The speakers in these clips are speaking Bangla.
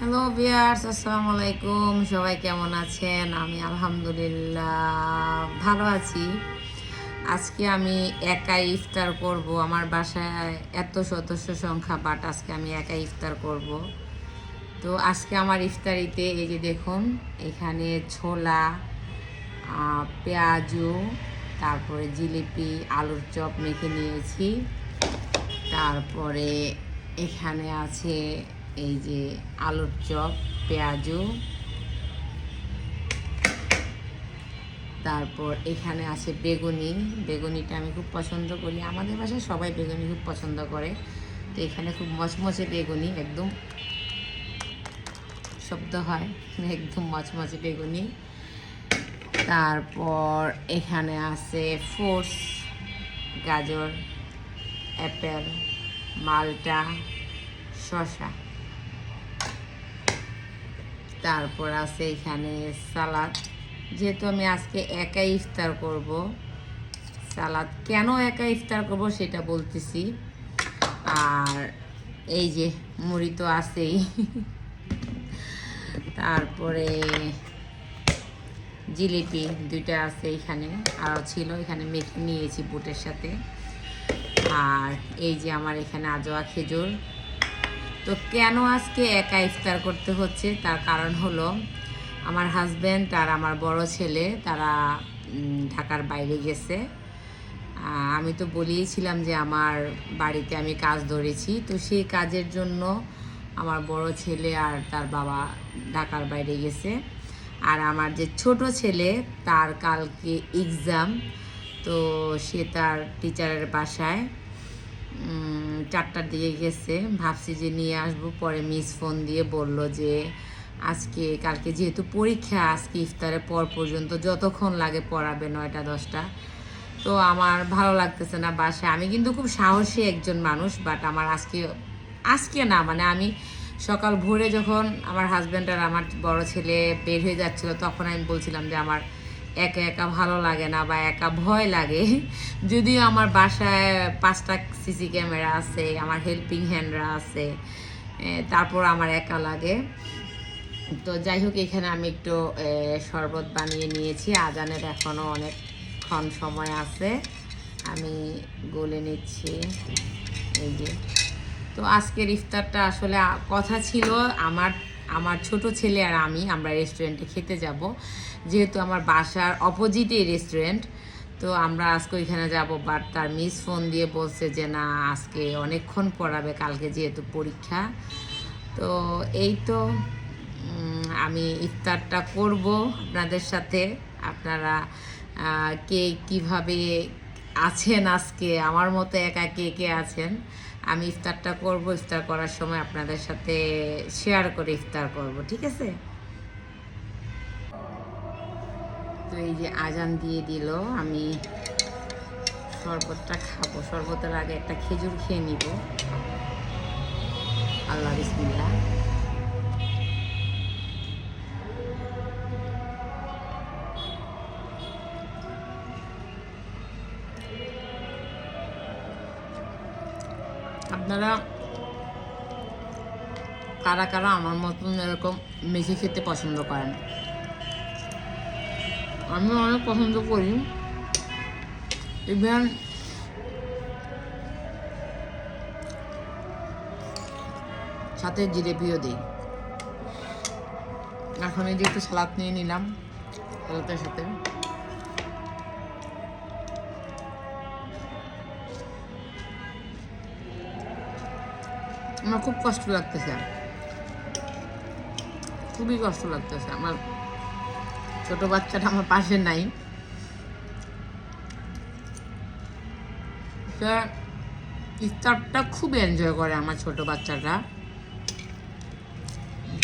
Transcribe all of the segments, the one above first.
হ্যালো ভিউয়ার্স, আসসালামু আলাইকুম। সবাই কেমন আছেন? আমি আলহামদুলিল্লাহ ভালো আছি। আজকে আমি একাই ইফতার করব। আমার বাসায় এত সদস্য সংখ্যা, বাট আজকে আমি একাই ইফতার করব। তো আজকে আমার ইফতারিতে এই যে দেখুন, এখানে ছোলা, পেঁয়াজু, তারপরে জিলিপি, আলুর চপ মেখে নিয়েছি। তারপরে এখানে আছে এই যে আলুর চপ, পেঁয়াজু, তারপর এখানে আছে বেগুনি। বেগুনিটা আমি খুব পছন্দ করি, আমাদের বাসায় সবাই বেগুনি খুব পছন্দ করে। তো এখানে খুব মচমচে বেগুনি, একদম শব্দ হয়, একদম মচমচে বেগুনি। তারপর এখানে আছে ফ্রুটস, গাজর, অ্যাপেল, মালটা, শসা। তারপর আছে এখানে সালাদ। যেহেতু আমি আজকে একাই ইফতার করব, সালাদ কেন একা ইফতার করব সেটা বলতেছি। আর এই যে মুড়ি তো আছেই। তারপরে জিলিপি দুইটা আছে এখানে, আরও ছিল, এখানে মেখে নিয়েছি বুটের সাথে। আর এই যে আমার এখানে আজোয়া খেজুর। তো কেন আজকে একা ইফতার করতে হচ্ছে তার কারণ হলো আমার হাজব্যান্ড আর আমার বড় ছেলে তারা ঢাকার বাইরে গেছে। আমি তো বলেইছিলাম যে আমার বাড়িতে আমি কাজ ধরেছি, তো সেই কাজের জন্য আমার বড় ছেলে আর তার বাবা ঢাকার বাইরে গেছে। আর আমার যে ছোট ছেলে তার কালকে এক্সাম, তো সে তার টিচারের বাসায় 4টার দিকে গেছে। ভাবছি যে নিয়ে আসবো, পরে মিস ফোন দিয়ে বলল যে কালকে যেহেতু পরীক্ষা, আজকে ইফতারের পর পর্যন্ত যতক্ষণ লাগে পড়াবে, 9টা 10টা। তো আমার ভালো লাগতেছে না বাসায়। আমি কিন্তু খুব সাহসী একজন মানুষ, বাট আমার আজকে না, মানে আমি সকাল ভোরে যখন আমার হাজব্যান্ড আর আমার বড় ছেলে বের হয়ে যাচ্ছিল, তখন আমি বলছিলাম যে আমার একা একা ভালো লাগে না বা একা ভয় লাগে। যদিও আমার বাসায় 5টা সিসি ক্যামেরা আছে, আমার হেল্পিং হ্যান্ডরা আছে, তারপর আমার একা লাগে। তো যাই হোক, এখানে আমি একটু শরবত বানিয়ে নিয়েছি। আজানের এখনও অনেকক্ষণ সময় আছে, আমি গলে নিচ্ছি। এই যে, তো আজকের ইফতারটা আসলে কথা ছিল আমার আমার ছোট ছেলে আর আমরা রেস্টুরেন্টে খেতে যাব, যেহেতু আমার বাসার অপোজিটেই রেস্টুরেন্ট। তো আমরা আজকে ওইখানে যাব, বাট তার মিস ফোন দিয়ে বলছে যে না, আজকে অনেকক্ষণ পড়াবে, কালকে যেহেতু পরীক্ষা। তো এই তো আমি ইফতারটা করব আপনাদের সাথে। আপনারা কে কীভাবে আছেন, আজকে আমার মতো একা কে কে আছেন? আমি ইফতারটা করব, ইফতার করার সময় আপনাদের সাথে শেয়ার করে ইফতার করব, ঠিক আছে? তো এই যে আজান দিয়ে দিল, আমি শরবতটা খাবো। শরবতের আগে একটা খেজুর খেয়ে নিব। আল্লাহ বিসমিল্লাহ। আপনারা কারা কারা আমার মতন এরকম মেখে খেতে পছন্দ করেন? আমি অনেক পছন্দ করি, ইভেন সাথে জিলেপিও দিই। এখন এই যে একটু সালাদ নিয়ে নিলাম সালাদের সাথে। আমার খুব কষ্ট লাগতেছে, খুবই কষ্ট লাগতেছে। আমার ছোট বাচ্চাটা আমার পাশে নাই, সে ইফতারটা খুব এনজয় করে। আমার ছোট বাচ্চাটা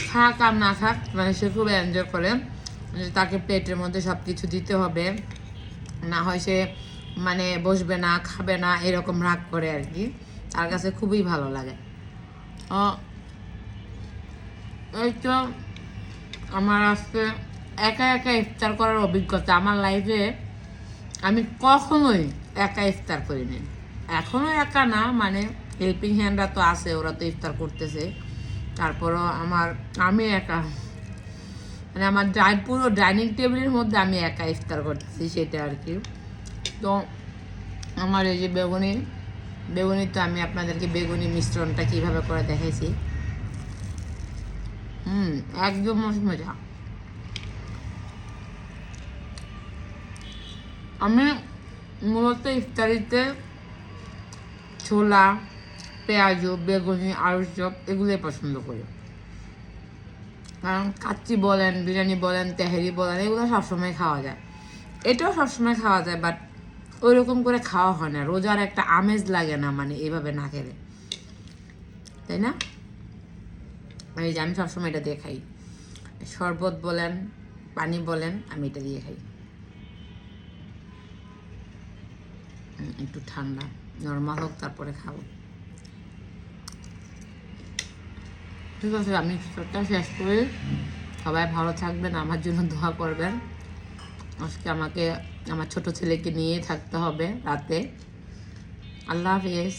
খাক আর না খাক, মানে সে খুব এনজয় করে। তাকে প্লেটের মধ্যে সব কিছু দিতে হবে, না হয় সে মানে বসবে না, খাবে না, এরকম রাগ করে আর কি। তার কাছে খুবই ভালো লাগে। এই তো আমার আজকে একা একা ইফতার করার অভিজ্ঞতা। আমার লাইফে আমি কখনোই একা ইফতার করিনি। এখনও একা না, মানে হেল্পিং হ্যান্ডরা তো আছে, ওরা তো ইফতার করতেছে, তারপরও আমি একা, মানে আমার পুরো ডাইনিং টেবিলের মধ্যে আমি একা ইফতার করতেছি, সেটা আর কি। তো আমার এই যে বেগুনি তো আমি আপনাদেরকে বেগুনি মিশ্রণটা কিভাবে করে দেখাইছি। একদম মজা। আমি মূলত ইফতারিতে ছোলা, পেঁয়াজু, বেগুনি, আলুর চপ এগুলোই পছন্দ করি। কারণ কাচ্চি বলেন, বিরিয়ানি বলেন, তেহারি বলেন, এগুলো সবসময় খাওয়া যায়, এটাও সবসময় খাওয়া যায়, বাট ওই রকম করে খাওয়া হয় না, রোজার একটা আমেজ লাগে না মানে এইভাবে না খেলে, তাই না? এই যে আমি সবসময় এটা দিয়ে খাই, শরবত বলেন, পানি বলেন, আমি এটা দিয়ে খাই। একটু ঠান্ডা নর্মাল হোক তারপরে খাবো। ঠিক আছে, আমি ইফতারটা শেষ করি। সবাই ভালো থাকবেন, আমার জন্য দোয়া করবেন। আজকে আমাকে আমার ছোট ছেলেকে নিয়ে থাকতে হবে রাতে। আল্লাহ হাফিজ।